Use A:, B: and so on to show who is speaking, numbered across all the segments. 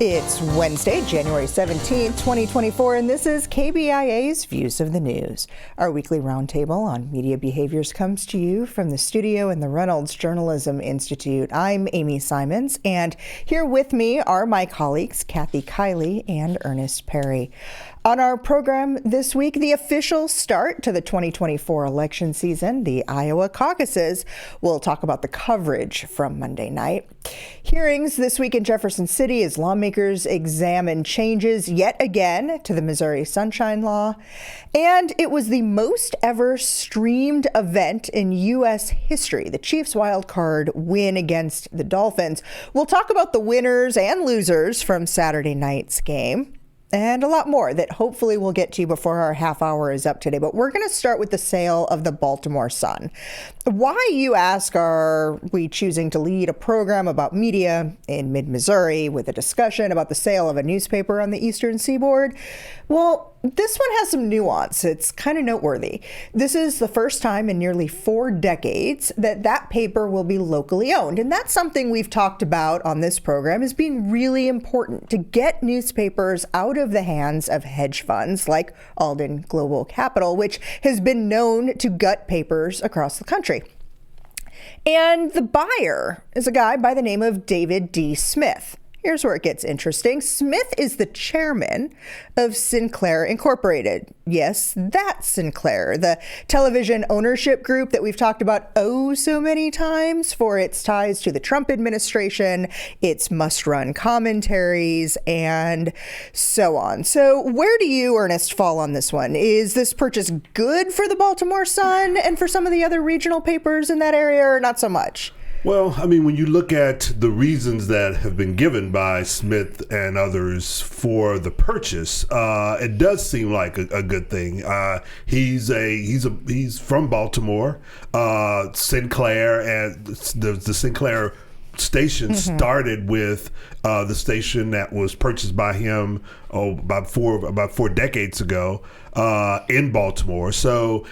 A: It's Wednesday, January 17th, 2024, and this is KBIA's Views of the News. Our weekly roundtable on media behaviors comes to you from the studio in the Reynolds Journalism Institute. I'm Amy Simons, and here with me are my colleagues, Kiely and Earnest Perry. On our program this week, the official start to the 2024 election season, the Iowa caucuses. We'll talk about the coverage from Monday night. Hearings this week in Jefferson City as lawmakers examine changes yet again to the Missouri Sunshine Law. And it was the most ever streamed event in U.S. history, the Chiefs Wild Card win against the Dolphins. We'll talk about the winners and losers from Saturday night's game. And a lot more that hopefully we'll get to before our half hour is up today. But we're going to start with the sale of the Baltimore Sun. Why, you ask, are we choosing to lead a program about media in mid-Missouri with a discussion about the sale of a newspaper on the Eastern Seaboard? Well, this one has some nuance. It's kind of noteworthy. This is the first time in nearly 4 decades that paper will be locally owned. And that's something we've talked about on this program as being really important to get newspapers out of the hands of hedge funds like Alden Global Capital, which has been known to gut papers across the country. And the buyer is a guy by the name of David D. Smith. Here's where it gets interesting. Smith is the chairman of Sinclair Incorporated. Yes, that's Sinclair, the television ownership group that we've talked about so many times for its ties to the Trump administration, its must-run commentaries, and so on. So where do you, Earnest, fall on this one? Is this purchase good for the Baltimore Sun and for some of the other regional papers in that area, or not so much?
B: Well, I mean, when you look at the reasons that have been given by Smith and others for the purchase, it does seem like a good thing. He's from Baltimore, Sinclair, and the Sinclair station started with the station that was purchased by him about four decades ago in Baltimore. So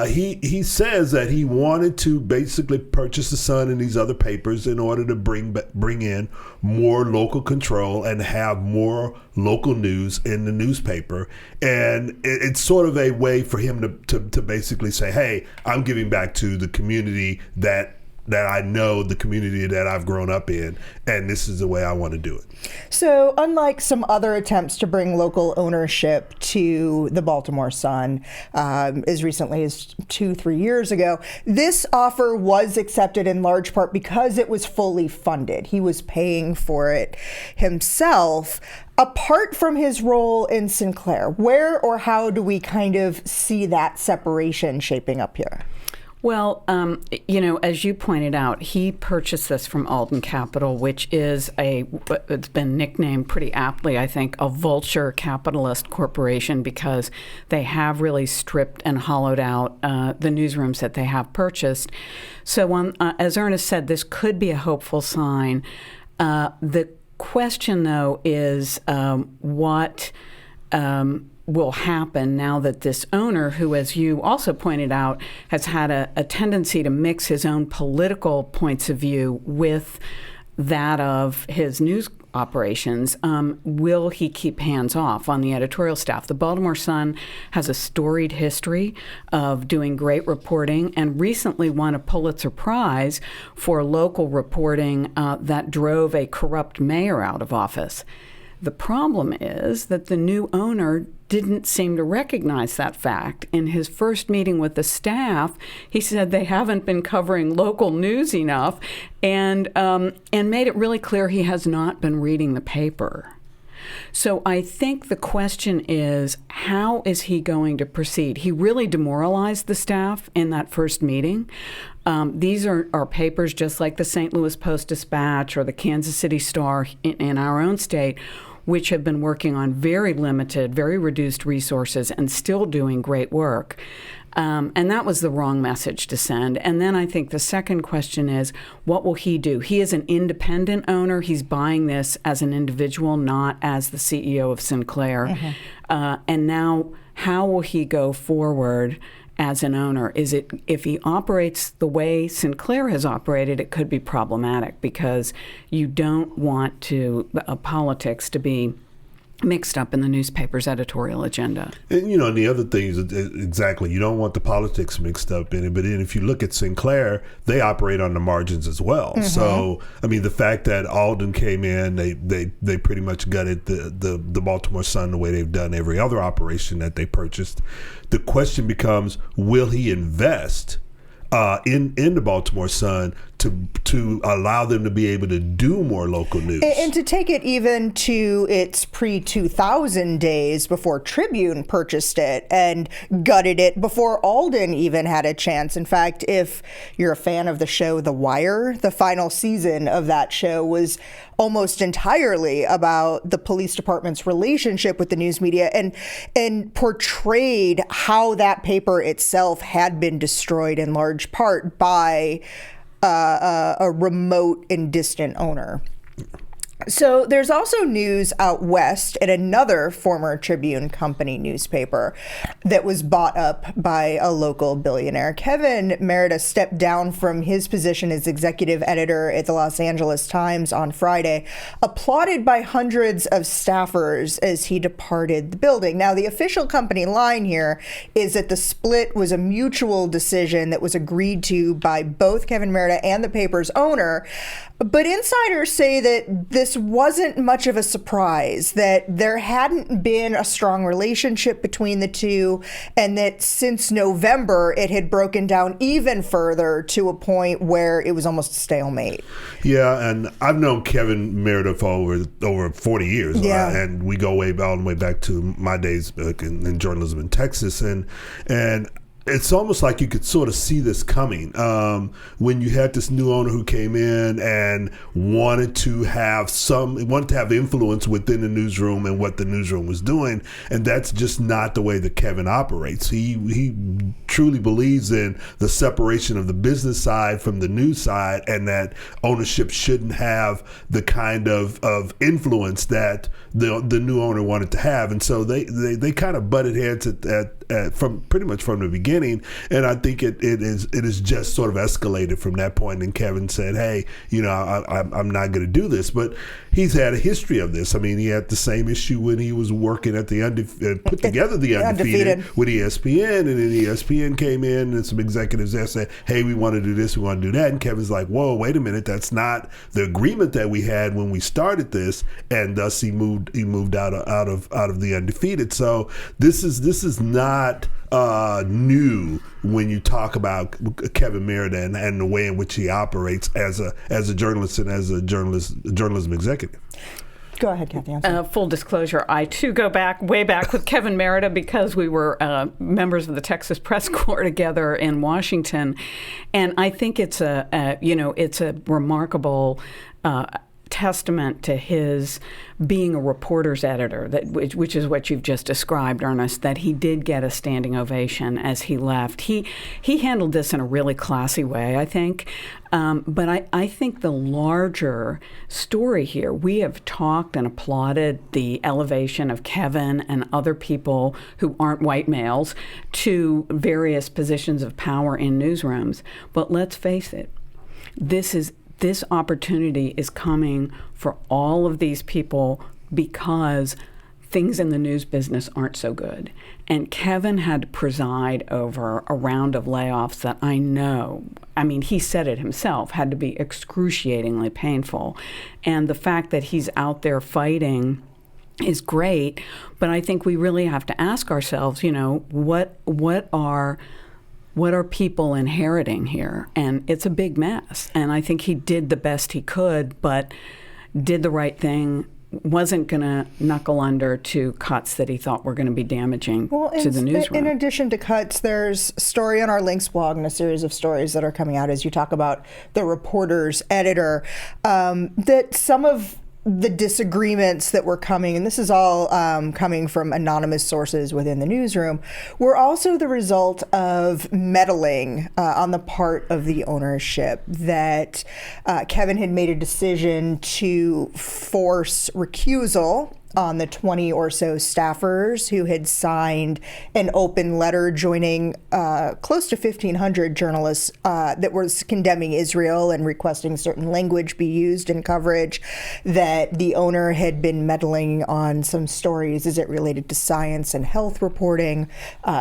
B: he says that he wanted to basically purchase the Sun and these other papers in order to bring in more local control and have more local news in the newspaper. And it's sort of a way for him to basically say, hey, I'm giving back to the community that I know, the community that I've grown up in, and this is the way I want to do it.
A: So unlike some other attempts to bring local ownership to the Baltimore Sun as recently as 2-3 years ago, this offer was accepted in large part because it was fully funded. He was paying for it himself. Apart from his role in Sinclair, where or how do we kind of see that separation shaping up here?
C: Well, as you pointed out, he purchased this from Alden Capital, which is it's been nicknamed pretty aptly, I think, a vulture capitalist corporation because they have really stripped and hollowed out the newsrooms that they have purchased. So as Earnest said, this could be a hopeful sign. The question, though, is what will happen now that this owner, who, as you also pointed out, has had a tendency to mix his own political points of view with that of his news operations, will he keep hands off on the editorial staff? The Baltimore Sun has a storied history of doing great reporting and recently won a Pulitzer Prize for local reporting that drove a corrupt mayor out of office. The problem is that the new owner didn't seem to recognize that fact. In his first meeting with the staff, he said they haven't been covering local news enough and made it really clear he has not been reading the paper. So I think the question is, how is he going to proceed? He really demoralized the staff in that first meeting. These are papers just like the St. Louis Post-Dispatch or the Kansas City Star in our own state, which have been working on very limited, very reduced resources and still doing great work. And that was the wrong message to send. And then I think the second question is, what will he do? He is an independent owner. He's buying this as an individual, not as the CEO of Sinclair. And now, how will he go forward as an owner. If he operates the way Sinclair has operated, it could be problematic because you don't want politics to be mixed up in the newspaper's editorial agenda.
B: And, and the other thing is exactly, you don't want the politics mixed up in it. But then if you look at Sinclair, they operate on the margins as well. Mm-hmm. So, the fact that Alden came in, they pretty much gutted the Baltimore Sun the way they've done every other operation that they purchased. The question becomes, will he invest in the Baltimore Sun to allow them to be able to do more local news.
A: And to take it even to its pre-2000 days before Tribune purchased it and gutted it before Alden even had a chance. In fact, if you're a fan of the show The Wire, the final season of that show was almost entirely about the police department's relationship with the news media and portrayed how that paper itself had been destroyed in large part by a remote and distant owner. So there's also news out west at another former Tribune Company newspaper that was bought up by a local billionaire. Kevin Merida stepped down from his position as executive editor at the Los Angeles Times on Friday, applauded by hundreds of staffers as he departed the building. Now, the official company line here is that the split was a mutual decision that was agreed to by both Kevin Merida and the paper's owner. But insiders say that this wasn't much of a surprise, that there hadn't been a strong relationship between the two, and that since November, it had broken down even further to a point where it was almost a stalemate.
B: Yeah, and I've known Kevin Merida for over 40 years, and we go all the way back to my days in journalism in Texas, and it's almost like you could sort of see this coming when you had this new owner who came in and wanted to have influence within the newsroom and what the newsroom was doing, and that's just not the way that Kevin operates. He truly believes in the separation of the business side from the news side, and that ownership shouldn't have the kind of influence that the new owner wanted to have, and so they kind of butted heads from pretty much from the beginning, and I think it is just sort of escalated from that point. And Kevin said, "Hey, I'm not going to do this." But he's had a history of this. I mean, he had the same issue when he was working at the put together the Undefeated with ESPN, and then ESPN came in and some executives there said, "Hey, we want to do this, we want to do that," and Kevin's like, "Whoa, wait a minute, that's not the agreement that we had when we started this," and thus he moved out of the Undefeated. So this is not new when you talk about Kevin Merida and the way in which he operates as a journalist and as a journalism executive.
A: Go ahead, Kathy.
C: Full disclosure, I too go way back with Kevin Merida because we were members of the Texas Press Corps together in Washington, and I think it's a remarkable testament to his being a reporter's editor, which is what you've just described, Earnest, that he did get a standing ovation as he left. He handled this in a really classy way, I think. But I think the larger story here, we have talked and applauded the elevation of Kevin and other people who aren't white males to various positions of power in newsrooms. But let's face it, this opportunity is coming for all of these people because things in the news business aren't so good. And Kevin had to preside over a round of layoffs that he said it himself, had to be excruciatingly painful. And the fact that he's out there fighting is great, but I think we really have to ask ourselves, what are people inheriting here? And it's a big mess. And I think he did the best he could, but did the right thing, wasn't going to knuckle under to cuts that he thought were going to be damaging to the newsroom. In addition to cuts, there's a story on our Links blog and a series of stories that are coming out as you talk about the reporter's editor, that some of the disagreements that were coming, and this is all coming from anonymous sources within the newsroom, were also the result of meddling on the part of the ownership, that Kevin had made a decision to force recusal
A: on the 20 or so staffers who had signed an open letter joining close to 1,500 journalists that was condemning Israel and requesting certain language be used in coverage, that the owner had been meddling on some stories as it related to science and health reporting,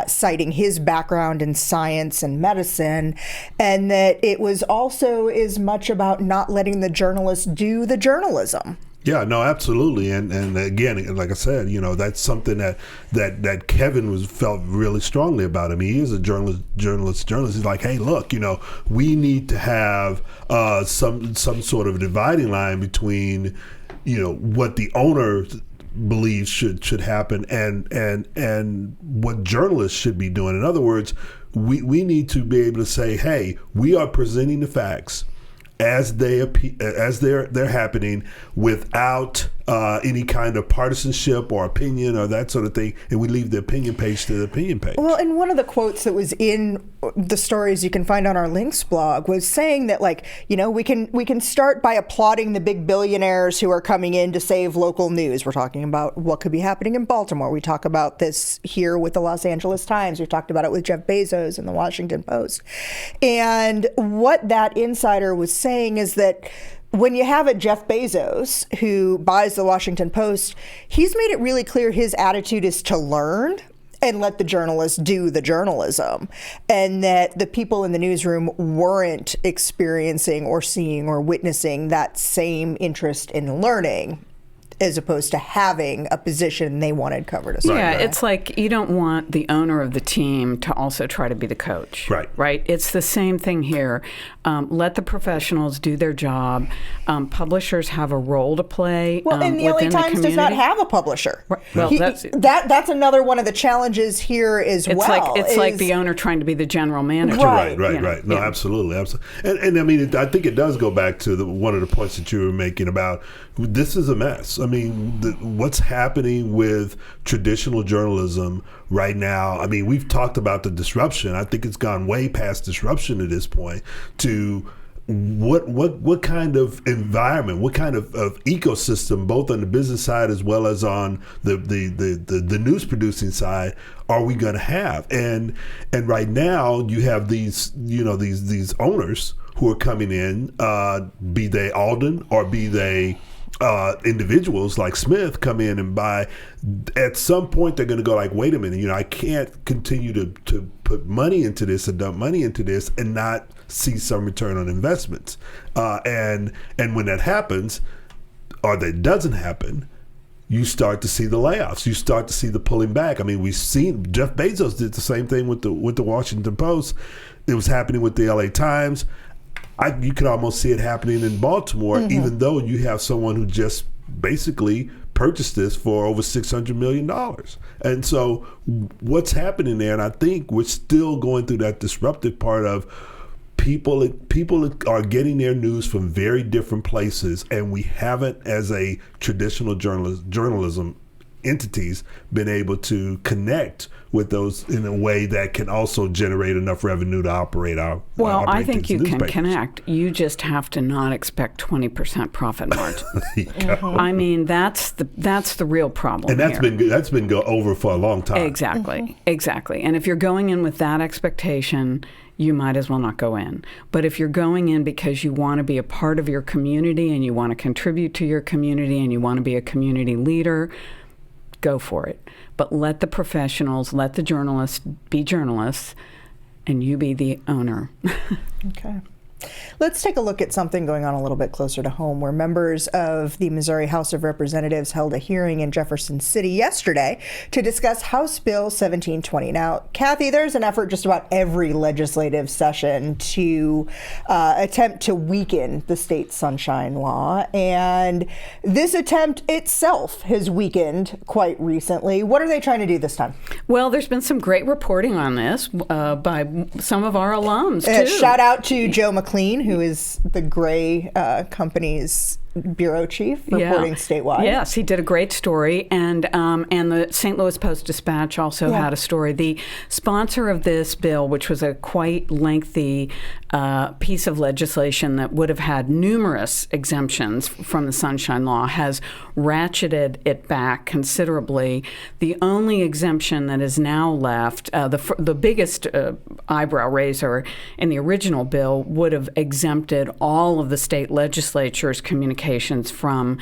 A: citing his background in science and medicine, and that it was also as much about not letting the journalists do the journalism.
B: Yeah, no, absolutely, and again, like I said, that's something that Kevin felt really strongly about him. He is a journalist. He's like, hey, look, we need to have some sort of dividing line between, what the owner believes should happen and what journalists should be doing. In other words, we need to be able to say, hey, we are presenting the facts as they're happening without any kind of partisanship or opinion or that sort of thing, and we leave the opinion page to the opinion page.
A: Well, and one of the quotes that was in the stories you can find on our links blog was saying that, we can start by applauding the big billionaires who are coming in to save local news. We're talking about what could be happening in Baltimore. We talk about this here with the Los Angeles Times. We've talked about it with Jeff Bezos and the Washington Post. And what that insider was saying is that when you have a Jeff Bezos who buys the Washington Post, he's made it really clear his attitude is to learn and let the journalists do the journalism, and that the people in the newsroom weren't experiencing or seeing or witnessing that same interest in learning, as opposed to having a position they wanted covered as well.
C: Yeah, it's like you don't want the owner of the team to also try to be the coach. Right? It's the same thing here. Let the professionals do their job. Publishers have a role to play.
A: Well, and the LA Times does not have a publisher.
C: Right. Well,
A: that's another one of the challenges here as well.
C: It's like the owner trying to be the general manager.
B: Right. No, absolutely. And I mean, I think it does go back to one of the points that you were making about this is a mess. I mean, what's happening with traditional journalism right now? I mean, we've talked about the disruption. I think it's gone way past disruption at this point to what kind of environment, what kind of ecosystem, both on the business side as well as on the news producing side, are we going to have? And right now you have these these owners who are coming in, be they Alden or be they individuals like Smith come in and buy. At some point they're going to go like, wait a minute, I can't continue to put money into this and dump money into this and not see some return on investments. And when that happens, or that doesn't happen, you start to see the layoffs. You start to see the pulling back. I mean, we've seen Jeff Bezos did the same thing with the Washington Post. It was happening with the LA Times. You could almost see it happening in Baltimore, even though you have someone who just basically purchased this for over $600 million. And so what's happening there, and I think we're still going through that disruptive part of people are getting their news from very different places, and we haven't, as a traditional journalism entities, been able to connect with those in a way that can also generate enough revenue to operate our.
C: Well, I think you can connect. You just have to not expect 20% profit margin. I mean, that's the real problem.
B: And that's been over for a long time.
C: Exactly. And if you're going in with that expectation, you might as well not go in. But if you're going in because you want to be a part of your community and you want to contribute to your community and you want to be a community leader, go for it. But let the professionals, let the journalists be journalists, and you be the owner.
A: Okay. Let's take a look at something going on a little bit closer to home, where members of the Missouri House of Representatives held a hearing in Jefferson City yesterday to discuss House Bill 1720. Now, Kathy, there's an effort just about every legislative session to attempt to weaken the state sunshine law, and this attempt itself has weakened quite recently. What are they trying to do this time?
C: Well, there's been some great reporting on this by some of our alums, too.
A: Shout out to Joe McLean, who is the Gray Company's bureau chief reporting statewide.
C: Yes, he did a great story, and the St. Louis Post-Dispatch also had a story. The sponsor of this bill, which was a quite lengthy piece of legislation that would have had numerous exemptions from the Sunshine Law, has ratcheted it back considerably. The only exemption that is now left, the biggest eyebrow raiser in the original bill, would have exempted all of the state legislature's communications from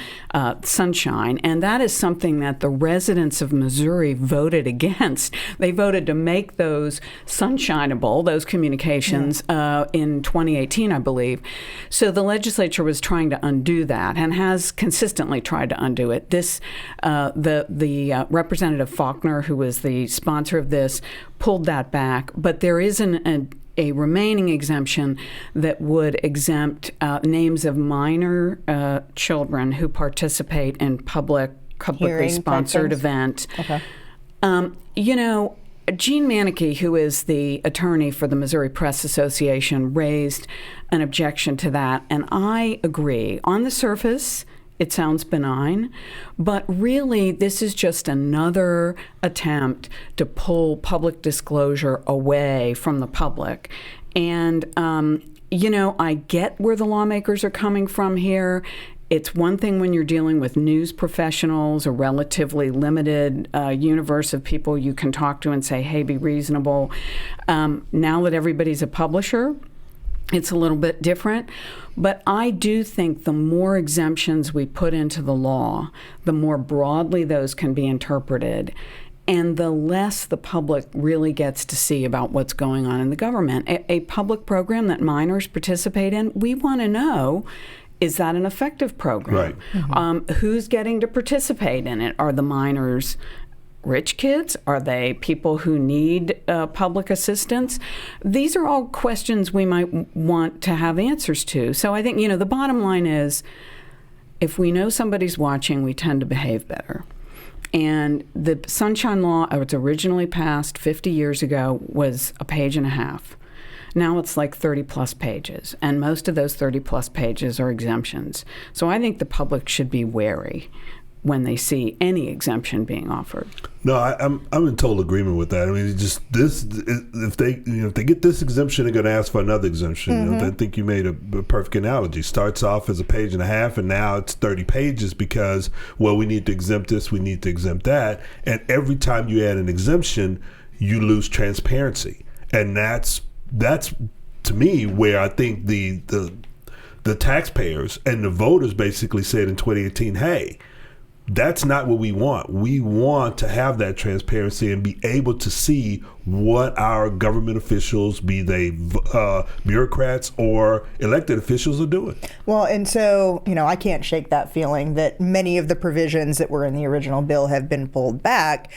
C: Sunshine, and that is something that the residents of Missouri voted against. They voted to make those sunshineable, those communications, in 2018, I believe. So the legislature was trying to undo that and has consistently tried to undo it. This, the Representative Faulkner, who was the sponsor of this, pulled that back, but there is a remaining exemption that would exempt names of minor children who participate in publicly sponsored event.
A: Okay.
C: Gene Manneke, who is the attorney for the Missouri Press Association, raised an objection to that, and I agree. On the surface, it sounds benign, but really this is just another attempt to pull public disclosure away from the public. And, I get where the lawmakers are coming from here. It's one thing when you're dealing with news professionals, a relatively limited universe of people you can talk to and say, hey, be reasonable. Now that everybody's a publisher, it's a little bit different. But I do think the more exemptions we put into the law, the more broadly those can be interpreted, and the less the public really gets to see about what's going on in the government. A public program that minors participate in, we want to know, is that an effective program?
B: Right.
C: Mm-hmm. Who's getting to participate in it? Are the minors rich kids? Are they people who need public assistance? These are all questions we might want to have answers to. So I think, the bottom line is, if we know somebody's watching, we tend to behave better. And the Sunshine Law, it was originally passed 50 years ago, was a page and a half. Now it's like 30-plus pages, and most of those 30-plus pages are exemptions. So I think the public should be wary when they see any exemption being offered.
B: No, I'm in total agreement with that. I mean, just this, if they get this exemption, they're going to ask for another exemption.
A: Mm-hmm.
B: I think you made a perfect analogy. Starts off as a page and a half, and now it's 30 pages because, we need to exempt this, we need to exempt that, and every time you add an exemption, you lose transparency, and that's to me where I think the taxpayers and the voters basically said in 2018, hey, that's not what we want. We want to have that transparency and be able to see what our government officials, be they bureaucrats or elected officials, are doing.
A: Well, and so, I can't shake that feeling that many of the provisions that were in the original bill have been pulled back,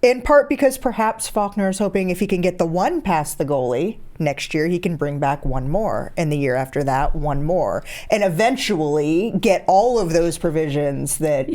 A: in part because perhaps Faulkner is hoping if he can get the one past the goalie next year, he can bring back one more, and the year after that, one more, and eventually get all of those provisions that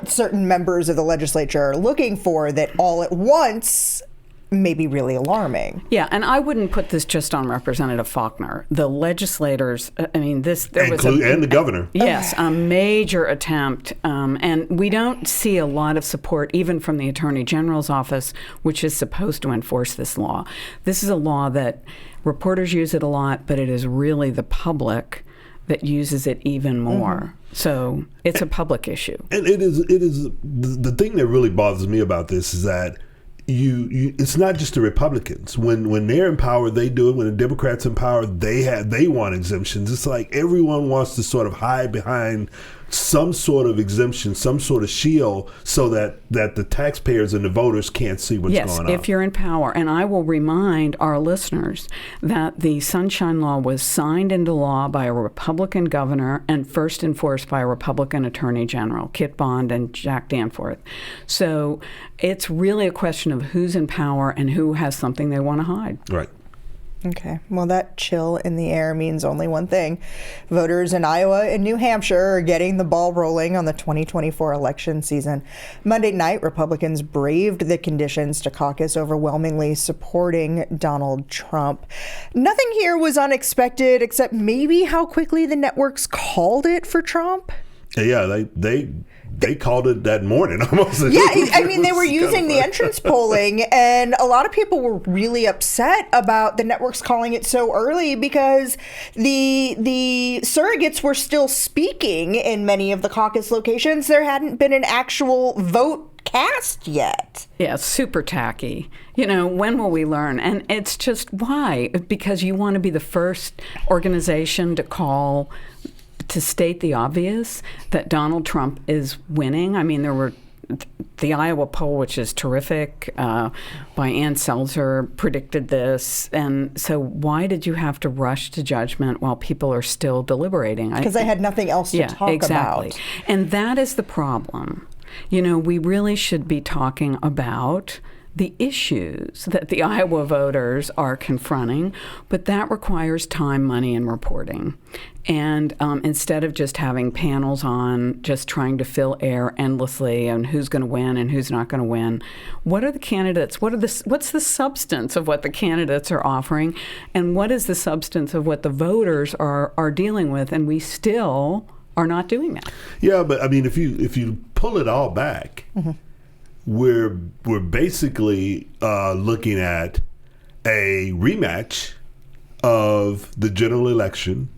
A: certain members of the legislature are looking for, that all at once may be really alarming.
C: Yeah, and I wouldn't put this just on Representative Faulkner. The legislators, and the
B: governor.
C: Yes, a major attempt, and we don't see a lot of support even from the Attorney General's office, which is supposed to enforce this law. This is a law that reporters use it a lot, but it is really the public that uses it even more. Mm-hmm. So it's a public issue.
B: And it is the thing that really bothers me about this is that it's not just the Republicans. When they're in power, they do it. When the Democrats in power, they want exemptions. It's like everyone wants to sort of hide behind some sort of exemption, some sort of shield, so that the taxpayers and the voters can't see what's going on.
C: Yes, if you're in power. And I will remind our listeners that the Sunshine Law was signed into law by a Republican governor and first enforced by a Republican Attorney General, Kit Bond and Jack Danforth. So it's really a question of who's in power and who has something they want to hide.
B: Right.
A: Okay. Well, that chill in the air means only one thing. Voters in Iowa and New Hampshire are getting the ball rolling on the 2024 election season. Monday night, Republicans braved the conditions to caucus, overwhelmingly supporting Donald Trump. Nothing here was unexpected, except maybe how quickly the networks called it for Trump.
B: Yeah, they called it that morning almost.
A: Yeah, I mean, they were using the entrance polling, and a lot of people were really upset about the networks calling it so early because the surrogates were still speaking in many of the caucus locations. There hadn't been an actual vote cast yet.
C: Yeah, super tacky. When will we learn? And it's just why? Because you want to be the first organization to state the obvious that Donald Trump is winning. I mean, there were the Iowa poll, which is terrific, by Ann Selzer, predicted this. And so why did you have to rush to judgment while people are still deliberating?
A: Because they had nothing else to talk
C: exactly.
A: about.
C: And that is the problem. We really should be talking about the issues that the Iowa voters are confronting, but that requires time, money, and reporting. And instead of just having panels on, just trying to fill air endlessly on who's going to win and who's not going to win, what are the candidates? What's the substance of what the candidates are offering, and what is the substance of what the voters are dealing with? And we still are not doing that.
B: Yeah, but I mean, if you pull it all back. Mm-hmm. We're basically looking at a rematch of the general election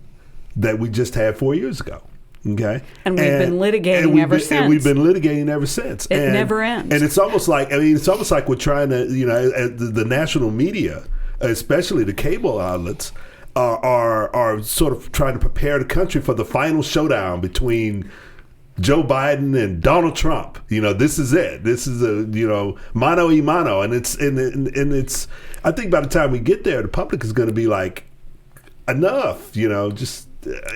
B: that we just had 4 years ago. Okay,
C: and we've been litigating ever since.
B: And we've been litigating ever since.
C: It never ends.
B: And it's almost like we're trying to the national media, especially the cable outlets, are sort of trying to prepare the country for the final showdown between Joe Biden and Donald Trump. This is it. This is mano a mano, and it's. I think by the time we get there, the public is going to be like, enough. Just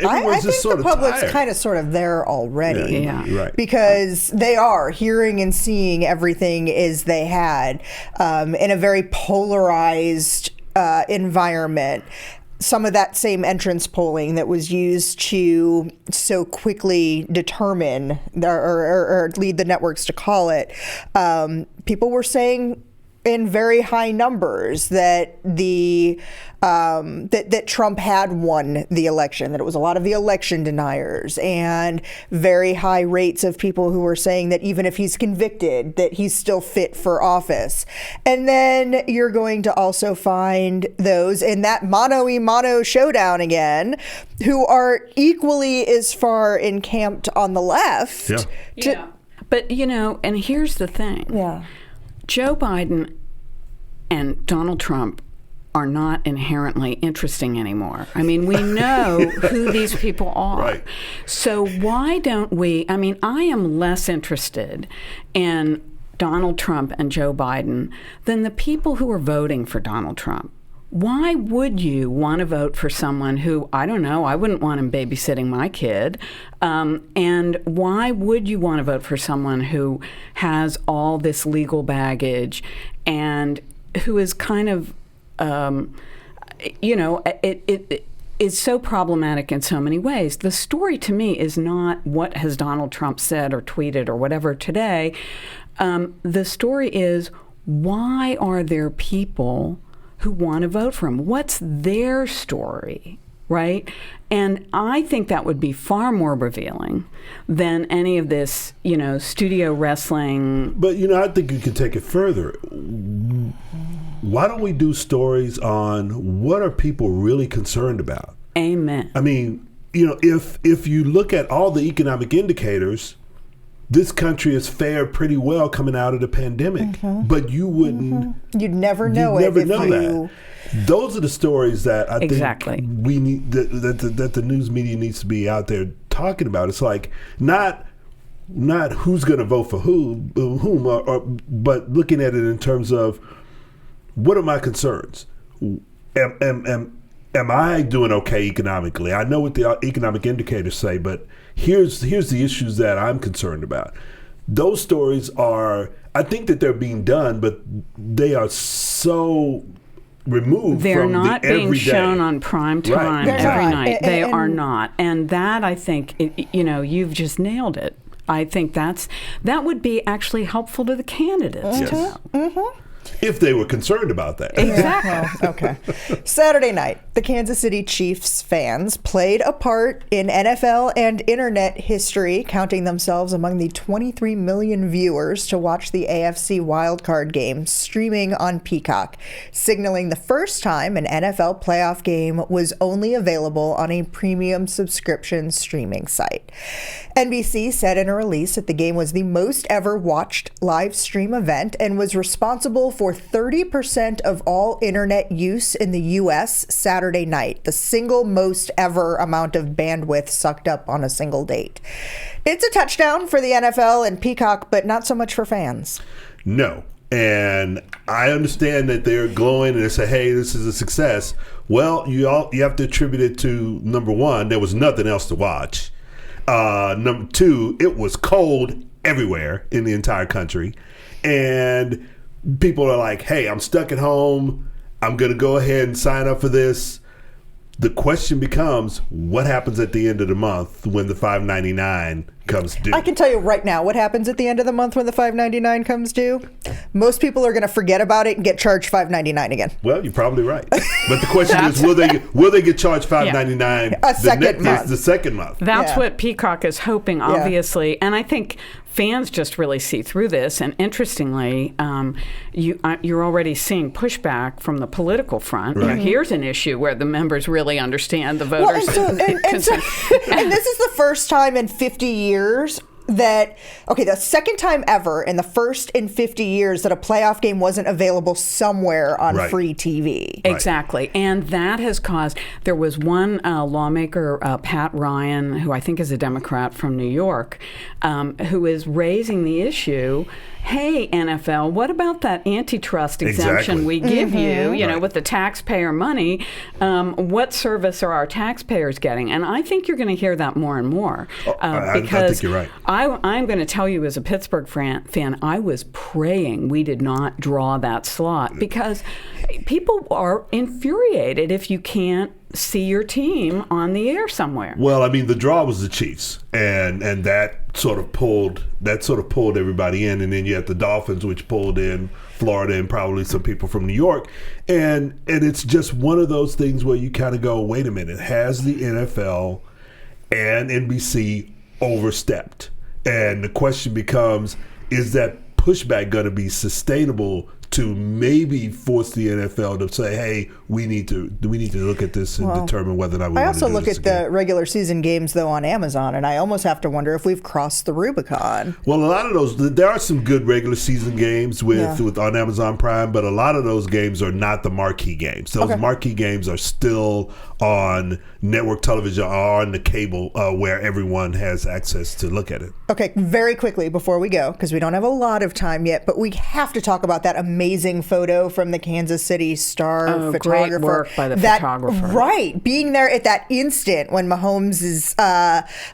B: everyone's just sort of tired. I think the public's
A: kind of sort of there already.
C: Yeah.
B: Right.
A: Because they are hearing and seeing everything as they had in a very polarized environment. Some of that same entrance polling that was used to so quickly determine or lead the networks to call it, people were saying in very high numbers that that Trump had won the election, that it was a lot of the election deniers, and very high rates of people who were saying that even if he's convicted, that he's still fit for office. And then you're going to also find those in that mano a mano showdown again, who are equally as far encamped on the left.
C: Yeah. But, and here's the thing.
A: Yeah.
C: Joe Biden and Donald Trump are not inherently interesting anymore. I mean, we know who these people are.
B: Right.
C: So why don't we, I am less interested in Donald Trump and Joe Biden than the people who are voting for Donald Trump. Why would you want to vote for someone who, I don't know, I wouldn't want him babysitting my kid? And why would you want to vote for someone who has all this legal baggage and who is kind of, it is so problematic in so many ways. The story to me is not what has Donald Trump said or tweeted or whatever today. The story is, why are there people who want to vote for him? What's their story, right? And I think that would be far more revealing than any of this, studio wrestling.
B: But, I think you can take it further. Why don't we do stories on what are people really concerned about?
C: Amen.
B: I mean, if you look at all the economic indicators, this country has fared pretty well coming out of the pandemic, but you wouldn't.
A: You'd never know it.
B: You'd never know that. Those are the stories that I think we need, that the news media needs to be out there talking about. It's like not who's going to vote for whom, but looking at it in terms of, what are my concerns? Am I doing okay economically? I know what the economic indicators say, but here's the issues that I'm concerned about. Those stories are, I think that they're being done, but they are so removed
C: they're
B: from
C: not
B: the
C: being
B: everyday.
C: Shown on prime time
B: Right.
C: every night.
A: And
C: they are not. And that, I think, you've just nailed it. I think that would be actually helpful to the candidates.
B: Yes. if they were concerned about that.
C: Exactly.
A: Well, okay. Saturday night, the Kansas City Chiefs fans played a part in NFL and internet history, counting themselves among the 23 million viewers to watch the AFC Wild Card game streaming on Peacock, signaling the first time an NFL playoff game was only available on a premium subscription streaming site. NBC said in a release that the game was the most ever watched live stream event and was responsible for 30% of all internet use in the U.S. Saturday night, the single most ever amount of bandwidth sucked up on a single date. It's a touchdown for the NFL and Peacock, but not so much for fans.
B: No. And I understand that they're glowing and they say, hey, this is a success. Well, you have to attribute it to, number one, there was nothing else to watch. Number two, it was cold everywhere in the entire country. And people are like, hey, I'm stuck at home. I'm going to go ahead and sign up for this. The question becomes, what happens at the end of the month when the $5.99 comes due?
A: I can tell you right now what happens at the end of the month when the $5.99 comes due. Most people are going to forget about it and get charged $5.99 again.
B: Well, you're probably right. But the question is, will they get charged $5.99 the second month?
C: That's what Peacock is hoping, obviously. And I think fans just really see through this. And interestingly, you're already seeing pushback from the political front.
B: Right.
C: Here's an issue where the members really understand the voters.
A: And this is the first time in 50 years that, the second time ever in the first in 50 years that a playoff game wasn't available somewhere on free TV.
C: Exactly. And that has caused, there was one lawmaker, Pat Ryan, who I think is a Democrat from New York, who is raising the issue, hey, NFL, what about that antitrust exemption we give you, with the taxpayer money? What service are our taxpayers getting? And I think you're going to hear that more and more.
B: I think you're right.
C: I'm going to tell you, as a Pittsburgh fan, I was praying we did not draw that slot, because people are infuriated if you can't see your team on the air somewhere.
B: Well, I mean, the draw was the Chiefs, and that sort of pulled everybody in, and then you had the Dolphins, which pulled in Florida and probably some people from New York, and it's just one of those things where you kind of go, wait a minute, has the NFL and NBC overstepped? And the question becomes, is that pushback going to be sustainable to maybe force the NFL to say, hey, we need to look at this and determine whether or not we want to do this
A: I also look at
B: again.
A: the regular season games, though, on Amazon, and I almost have to wonder if we've crossed the Rubicon.
B: Well, a lot of those, there are some good regular season games with on Amazon Prime, but a lot of those games are not the marquee games. Those marquee games are still on network television or on the cable where everyone has access to look at it.
A: Okay, very quickly before we go, because we don't have a lot of time yet, but we have to talk about that amazing photo from the Kansas City Star photographer.
C: Great work by the photographer.
A: Right, being there at that instant when Mahomes'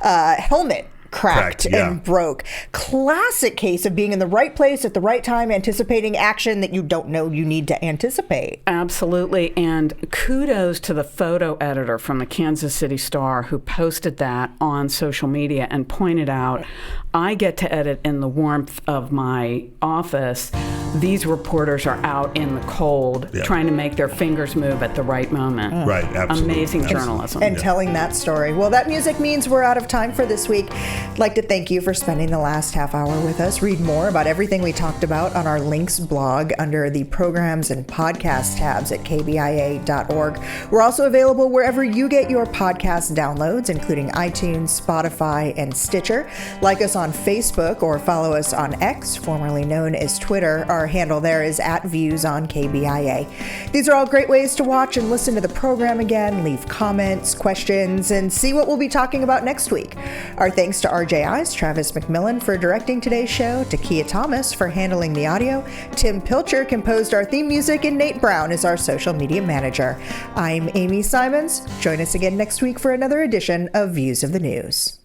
A: helmet cracked and broke. Classic case of being in the right place at the right time, anticipating action that you don't know you need to anticipate.
C: Absolutely. And kudos to the photo editor from the Kansas City Star who posted that on social media and pointed out, I get to edit in the warmth of my office. These reporters are out in the cold trying to make their fingers move at the right moment.
B: Right, absolutely.
C: Amazing journalism.
A: And telling that story. Well, that music means we're out of time for this week. I'd like to thank you for spending the last half hour with us. Read more about everything we talked about on our links blog under the programs and podcast tabs at kbia.org. We're also available wherever you get your podcast downloads, including iTunes, Spotify, and Stitcher. Like us on Facebook or follow us on X, formerly known as Twitter. Our handle there is @ViewsOnKBIA. These are all great ways to watch and listen to the program again, leave comments, questions, and see what we'll be talking about next week. Our thanks to RJI's Travis McMillan for directing today's show, to Kia Thomas for handling the audio, Tim Pilcher composed our theme music, and Nate Brown is our social media manager. I'm Amy Simons. Join us again next week for another edition of Views of the News.